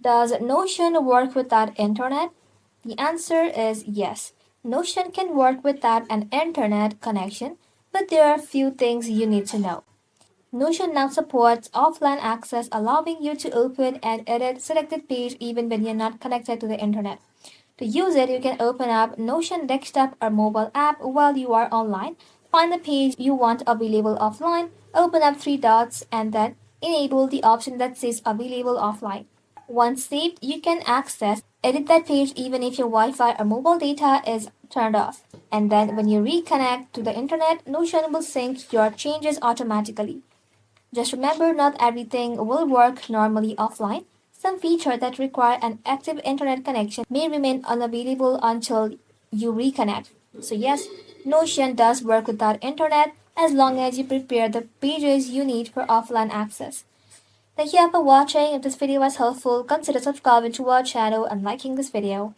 Does Notion work without internet? The answer is yes. Notion can work without an internet connection, but there are a few things you need to know. Notion now supports offline access, allowing you to open and edit selected page even when you're not connected to the internet. To use it, you can open up Notion desktop or mobile app while you are online, find the page you want available offline, open up three dots, and then enable the option that says available offline. Once saved, you can edit that page even if your Wi-Fi or mobile data is turned off. And then when you reconnect to the internet, Notion will sync your changes automatically. Just remember, not everything will work normally offline. Some features that require an active internet connection may remain unavailable until you reconnect. So yes, Notion does work without internet as long as you prepare the pages you need for offline access. Thank you for watching. If this video was helpful, consider subscribing to our channel and liking this video.